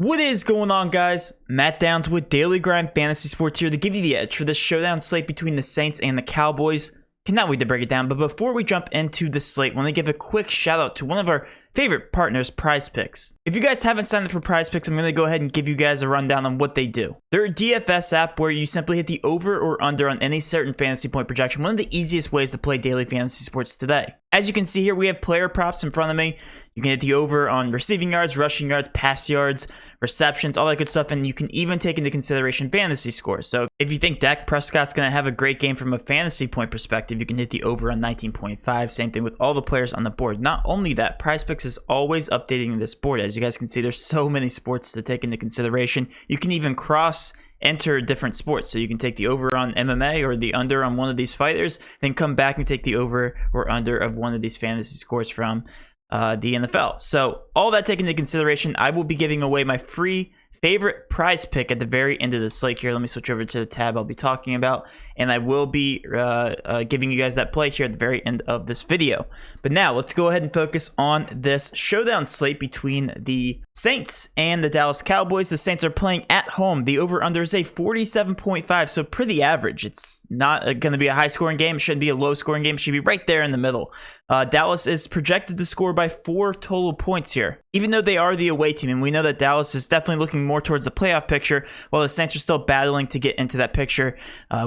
What is going on, guys? Matt Downs with Daily Grind Fantasy Sports here to give you the edge for this showdown slate between the Saints and the Cowboys. Cannot wait to break it down, but before we jump into the slate, I want to give a quick shout out to one of our favorite partners, PrizePicks. If you guys haven't signed up for PrizePicks, I'm going to go ahead and give you guys a rundown on what they do. They're a DFS app where you simply hit the over or under on any certain fantasy point projection, one of the easiest ways to play daily fantasy sports today. As you can see here, we have player props in front of me. You can hit the over on receiving yards, rushing yards, pass yards, receptions, all that good stuff, and you can even take into consideration fantasy scores. So if you think Dak Prescott's going to have a great game from a fantasy point perspective, you can hit the over on 19.5. Same thing with all the players on the board. Not only that, PrizePicks is always updating this board. As you guys can see, there's so many sports to take into consideration. You can even enter different sports. So you can take the over on MMA or the under on one of these fighters, then come back and take the over or under of one of these fantasy scores from the NFL. So all that taken into consideration, I will be giving away my free favorite prize pick at the very end of the slate here. Let me switch over to the tab I'll be talking about, and I will be giving you guys that play here at the very end of this video. But now let's go ahead and focus on this showdown slate between the Saints and the Dallas Cowboys. The Saints are playing at home. The over-under is a 47.5, so pretty average. It's not going to be a high-scoring game. It shouldn't be a low-scoring game. It should be right there in the middle. Dallas is projected to score by 4 total points here, even though they are the away team, and we know that Dallas is definitely looking more towards the playoff picture, while the Saints are still battling to get into that picture,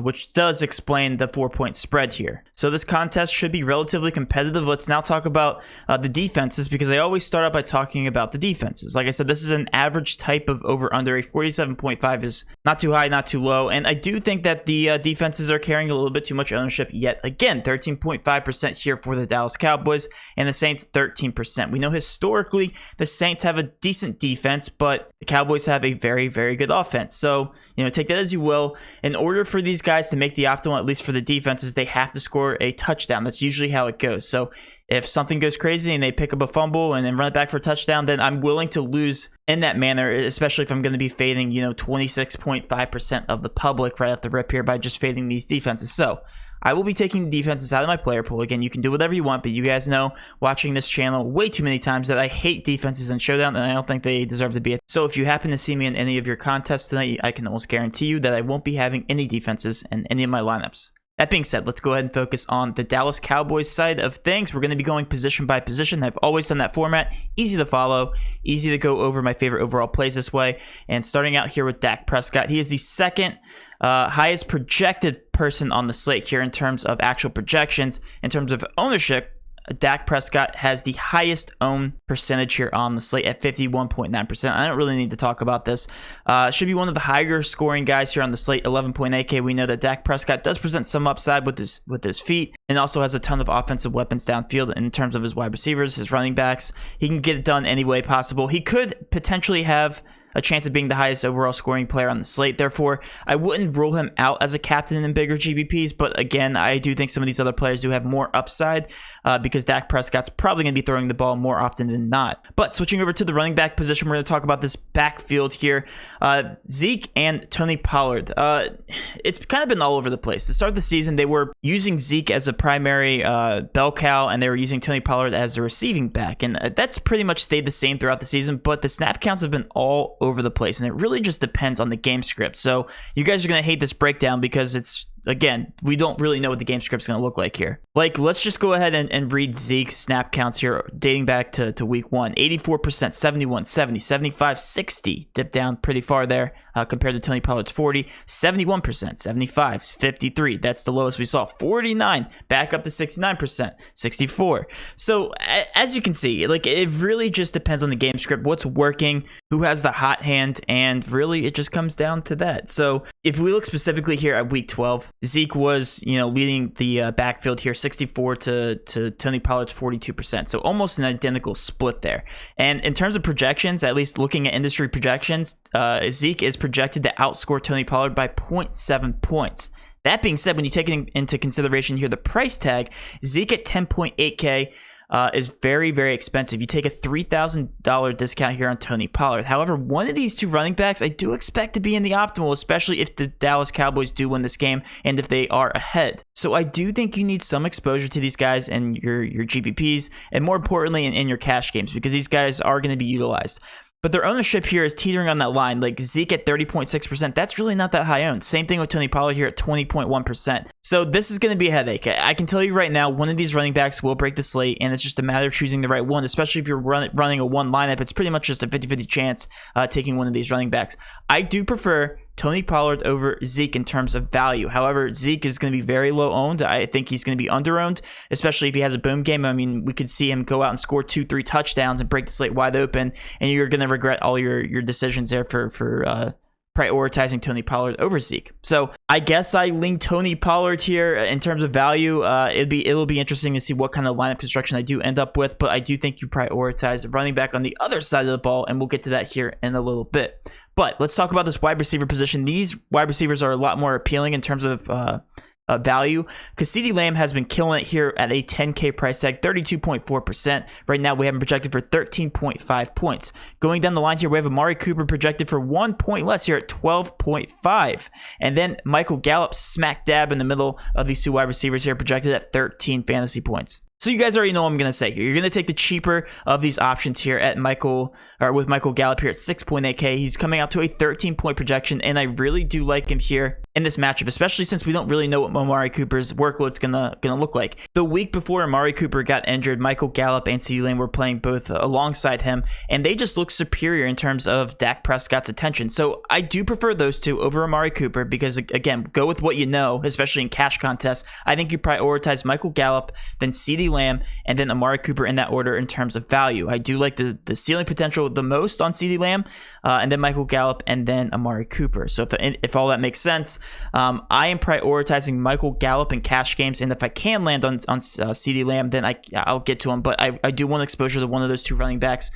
which does explain the 4-point spread here. So this contest should be relatively competitive. Let's now talk about the defenses, because I always start out by talking about the defenses. Like I said, this is an average type of over-under. A 47.5 is not too high, not too low, and I do think that the defenses are carrying a little bit too much ownership yet again. 13.5% here for the Dallas Cowboys, and the Saints 13%. We know historically the Saints have a decent defense, but the Cowboys have a very, very good offense. So, take that as you will. In order for these guys to make the optimal, at least for the defenses, they have to score a touchdown. That's usually how it goes. So if something goes crazy and they pick up a fumble and then run it back for a touchdown, then I'm willing to lose in that manner, especially if I'm going to be fading, 26.5% of the public right off the rip here by just fading these defenses. So I will be taking the defenses out of my player pool. Again, you can do whatever you want, but you guys know, watching this channel way too many times, that I hate defenses in Showdown, and I don't think they deserve to be. So if you happen to see me in any of your contests tonight, I can almost guarantee you that I won't be having any defenses in any of my lineups. That being said, let's go ahead and focus on the Dallas Cowboys side of things. We're going to be going position by position. I've always done that format. Easy to follow, easy to go over my favorite overall plays this way. And starting out here with Dak Prescott, he is the second highest projected person on the slate here in terms of actual projections. In terms of ownership, Dak Prescott has the highest own percentage here on the slate at 51.9%. I don't really need to talk about this. Should be one of the higher scoring guys here on the slate, 11.8K. We know that Dak Prescott does present some upside with his feet, and also has a ton of offensive weapons downfield in terms of his wide receivers, his running backs. He can get it done any way possible. He could potentially have a chance of being the highest overall scoring player on the slate. Therefore, I wouldn't rule him out as a captain in bigger GBPs, but again, I do think some of these other players do have more upside because Dak Prescott's probably going to be throwing the ball more often than not. But switching over to the running back position, we're going to talk about this backfield here. Zeke and Tony Pollard. It's kind of been all over the place. To start the season, they were using Zeke as a primary bell cow, and they were using Tony Pollard as a receiving back, and that's pretty much stayed the same throughout the season, but the snap counts have been all over the place, and it really just depends on the game script. So you guys are going to hate this breakdown because it's, again, we don't really know what the game script's going to look like here. Like, let's just go ahead and read Zeke's snap counts here dating back to week 1. 84%, 71, 70, 75, 60. Dipped down pretty far there compared to Tony Pollard's 40. 71%, 75, 53. That's the lowest we saw. 49, back up to 69%, 64. So as you can see, like, it really just depends on the game script, what's working, who has the hot hand, and really it just comes down to that. So if we look specifically here at week 12, Zeke was, leading the backfield here, 64 to Tony Pollard's 42%. So almost an identical split there. And in terms of projections, at least looking at industry projections, Zeke is projected to outscore Tony Pollard by 0.7 points. That being said, when you take into consideration here the price tag, Zeke at 10.8K is very, very expensive. You take a $3,000 discount here on Tony Pollard. However, one of these two running backs I do expect to be in the optimal, especially if the Dallas Cowboys do win this game and if they are ahead. So I do think you need some exposure to these guys in your GPPs, and more importantly in your cash games, because these guys are going to be utilized. But their ownership here is teetering on that line. Like Zeke at 30.6%, that's really not that high owned. Same thing with Tony Pollard here at 20.1%. So this is going to be a headache. I can tell you right now, one of these running backs will break the slate, and it's just a matter of choosing the right one, especially if you're running a one lineup. It's pretty much just a 50-50 chance taking one of these running backs. I do prefer Tony Pollard over Zeke in terms of value. However, Zeke is going to be very low owned. I think he's going to be under owned, especially if he has a boom game. I mean, we could see him go out and score 2-3 touchdowns and break the slate wide open, and you're going to regret all your decisions there for prioritizing Tony Pollard over Zeke. So I guess I lean Tony Pollard here in terms of value. It'll be interesting to see what kind of lineup construction I do end up with, but I do think you prioritize the running back on the other side of the ball, and we'll get to that here in a little bit. But let's talk about this wide receiver position. These wide receivers are a lot more appealing in terms of value, because CeeDee Lamb has been killing it here at a 10K price tag, 32.4%. Right now, we have him projected for 13.5 points. Going down the line here, we have Amari Cooper projected for 1 point less here at 12.5. And then Michael Gallup smack dab in the middle of these two wide receivers here, projected at 13 fantasy points. So you guys already know what I'm going to say here. You're going to take the cheaper of these options here at with Michael Gallup here at 6.8K. He's coming out to a 13-point projection, and I really do like him here in this matchup, especially since we don't really know what Amari Cooper's workload's gonna look like. The week before Amari Cooper got injured, Michael Gallup and CeeDee Lamb were playing both alongside him, and they just look superior in terms of Dak Prescott's attention. So I do prefer those two over Amari Cooper because, again, go with what you know, especially in cash contests. I think you prioritize Michael Gallup, then CeeDee Lamb, and then Amari Cooper in that order in terms of value. I do like the ceiling potential the most on CeeDee Lamb, and then Michael Gallup, and then Amari Cooper. So if all that makes sense, I am prioritizing Michael Gallup in cash games, and if I can land on CeeDee Lamb, then I'll get to him. But I do want exposure to one of those two running backs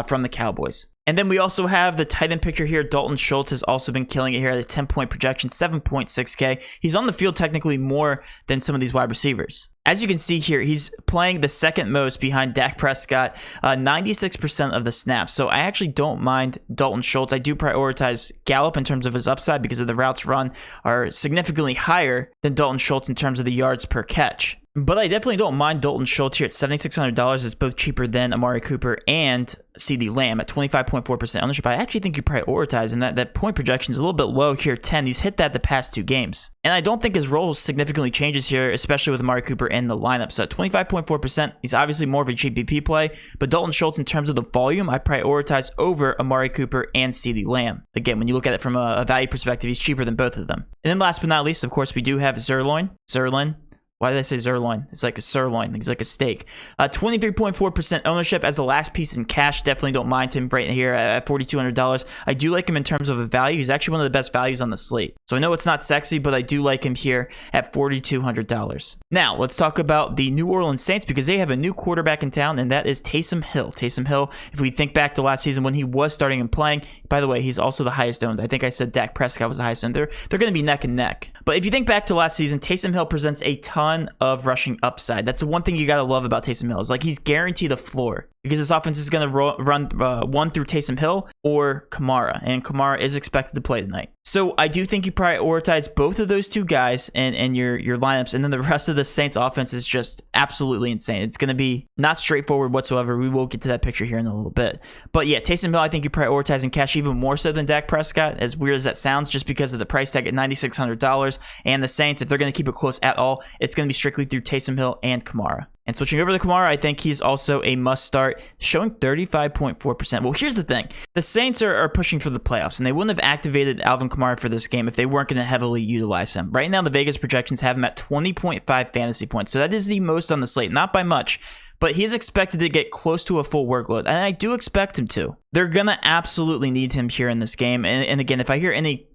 from the Cowboys. And then we also have the tight end picture here. Dalton Schultz has also been killing it here at a 10-point projection, 7.6K. He's on the field technically more than some of these wide receivers. As you can see here, he's playing the second most behind Dak Prescott, 96% of the snaps. So I actually don't mind Dalton Schultz. I do prioritize Gallup in terms of his upside because of the routes run are significantly higher than Dalton Schultz in terms of the yards per catch. But I definitely don't mind Dalton Schultz here at $7,600. It's both cheaper than Amari Cooper and CeeDee Lamb at 25.4% ownership. I actually think you prioritize, and that point projection is a little bit low here, 10. He's hit that the past 2 games. And I don't think his role significantly changes here, especially with Amari Cooper in the lineup. So at 25.4%, he's obviously more of a GPP play, but Dalton Schultz in terms of the volume, I prioritize over Amari Cooper and CeeDee Lamb. Again, when you look at it from a value perspective, he's cheaper than both of them. And then last but not least, of course, we do have Zerlin. Why did I say Zerloin? It's like a sirloin. It's like a steak. 23.4% ownership as the last piece in cash. Definitely don't mind him right here at $4,200. I do like him in terms of a value. He's actually one of the best values on the slate. So I know it's not sexy, but I do like him here at $4,200. Now, let's talk about the New Orleans Saints because they have a new quarterback in town, and that is Taysom Hill. Taysom Hill, if we think back to last season when he was starting and playing, by the way, he's also the highest owned. I think I said Dak Prescott was the highest owned. They're going to be neck and neck. But if you think back to last season, Taysom Hill presents a ton of rushing upside. That's the one thing you got to love about Taysom Hill is like he's guaranteed a floor because this offense is going to run one through Taysom Hill or Kamara, and Kamara is expected to play tonight. So I do think you prioritize both of those two guys in your lineups, and then the rest of the Saints offense is just absolutely insane. It's going to be not straightforward whatsoever. We will get to that picture here in a little bit. But yeah, Taysom Hill, I think you prioritize in cash even more so than Dak Prescott, as weird as that sounds, just because of the price tag at $9,600. And the Saints, if they're going to keep it close at all, it's going to be strictly through Taysom Hill and Kamara. And switching over to Kamara, I think he's also a must start, showing 35.4%. Well, here's the thing. The Saints are pushing for the playoffs, and they wouldn't have activated Alvin Kamara for this game if they weren't going to heavily utilize him. Right now, the Vegas projections have him at 20.5 fantasy points. So that is the most on the slate, not by much. But he is expected to get close to a full workload, and I do expect him to. They're going to absolutely need him here in this game. And again, if I hear any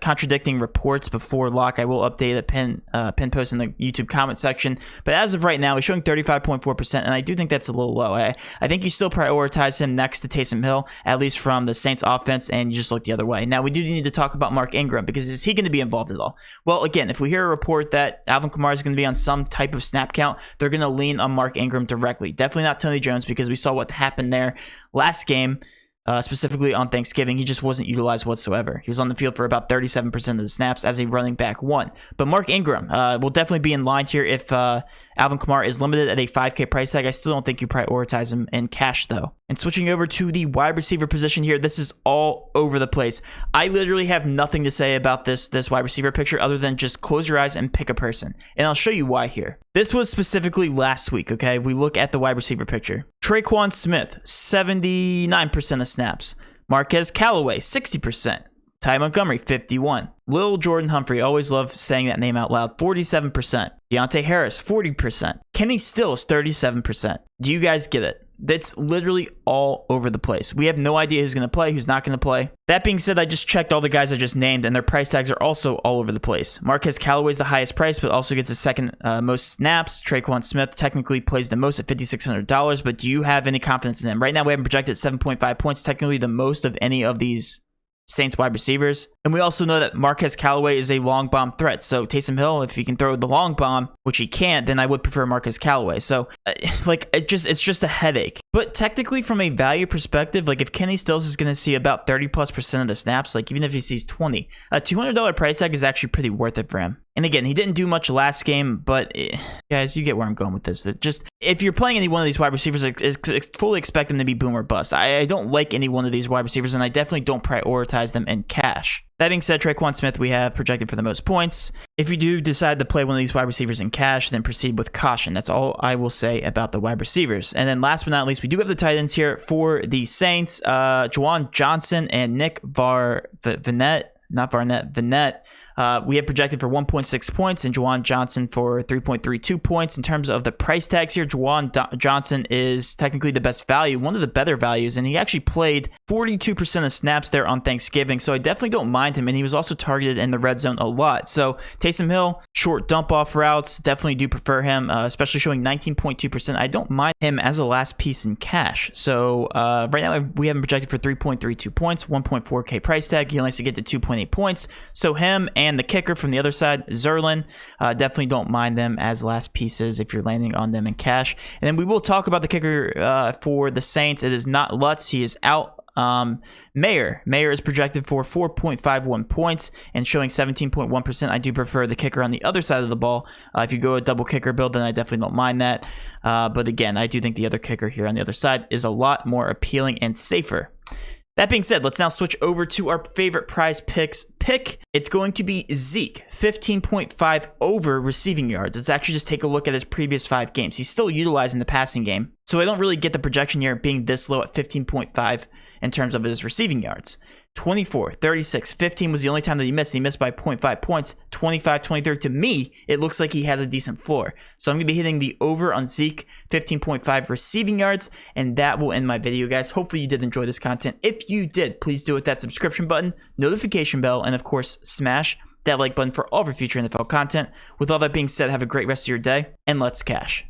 contradicting reports before lock, I will update a pin post in the YouTube comment section. But as of right now, he's showing 35.4%, and I do think that's a little low. I think you still prioritize him next to Taysom Hill, at least from the Saints offense, and you just look the other way. Now, we do need to talk about Mark Ingram, because is he going to be involved at all? Well, again, if we hear a report that Alvin Kamara is going to be on some type of snap count, they're going to lean on Mark Ingram directly. Definitely not Tony Jones, because we saw what happened there last game. Specifically on Thanksgiving, he just wasn't utilized whatsoever. He was on the field for about 37% of the snaps as a running back 1. But Mark Ingram will definitely be in line here if Alvin Kamara is limited at a 5K price tag. I still don't think you prioritize him in cash, though. And switching over to the wide receiver position here, this is all over the place. I literally have nothing to say about this wide receiver picture other than just close your eyes and pick a person. And I'll show you why here. This was specifically last week, okay? We look at the wide receiver picture. Traquan Smith, 79% of snaps. Marquez Callaway, 60%. Ty Montgomery, 51%. Lil Jordan Humphrey, always love saying that name out loud, 47%. Deontay Harris, 40%. Kenny Stills, 37%. Do you guys get it? That's literally all over the place. We have no idea who's going to play, who's not going to play. That being said, I just checked all the guys I just named, and their price tags are also all over the place. Marquez Callaway is the highest price, but also gets the second most snaps. Traquan Smith technically plays the most at $5,600, but do you have any confidence in him? Right now, we have him projected 7.5 points, technically the most of any of these Saints wide receivers. And we also know that Marquez Callaway is a long bomb threat. So Taysom Hill, if he can throw the long bomb, which he can't, then I would prefer Marquez Callaway. So it's just a headache. But technically from a value perspective, like if Kenny Stills is going to see about 30+% of the snaps, like even if he sees 20, a $200 price tag is actually pretty worth it for him. And again, he didn't do much last game, but guys, you get where I'm going with this. That just if you're playing any one of these wide receivers, fully expect them to be boom or bust. I don't like any one of these wide receivers, and I definitely don't prioritize them in cash. That being said, Traquan Smith we have projected for the most points. If you do decide to play one of these wide receivers in cash, then proceed with caution. That's all I will say about the wide receivers. And then last but not least, we do have the tight ends here for the Saints. Juwan Johnson and Nick Vanette. We have projected for 1.6 points and Juwan Johnson for 3.32 points. In terms of the price tags here, Juwan Johnson is technically the best value, one of the better values, and he actually played 42% of snaps there on Thanksgiving, so I definitely don't mind him, and he was also targeted in the red zone a lot. So Taysom Hill, short dump-off routes, definitely do prefer him, especially showing 19.2%. I don't mind him as a last piece in cash. So right now we have him projected for 3.32 points, 1.4K price tag. He likes to get to 2.8 points. So him and the kicker from the other side, Zerlin, definitely don't mind them as last pieces if you're landing on them in cash. And then we will talk about the kicker for the Saints. It is not Lutz. He is out. Mayer is projected for 4.51 points and showing 17.1%. I do prefer the kicker on the other side of the ball. If you go a double kicker build, then I definitely don't mind that. But again, I do think the other kicker here on the other side is a lot more appealing and safer. That being said, let's now switch over to our favorite PrizePicks pick. It's going to be Zeke, 15.5 over receiving yards. Let's actually just take a look at his previous 5 games. He's still utilized in the passing game, so I don't really get the projection here being this low at 15.5 in terms of his receiving yards. 24, 36, 15 was the only time that he missed. He missed by 0.5 points. 25, 23. To me, it looks like he has a decent floor. So I'm going to be hitting the over on Zeke, 15.5 receiving yards. And that will end my video, guys. Hopefully you did enjoy this content. If you did, please do hit that subscription button, notification bell, and of course, smash that like button for all of our future NFL content. With all that being said, have a great rest of your day, and let's cash.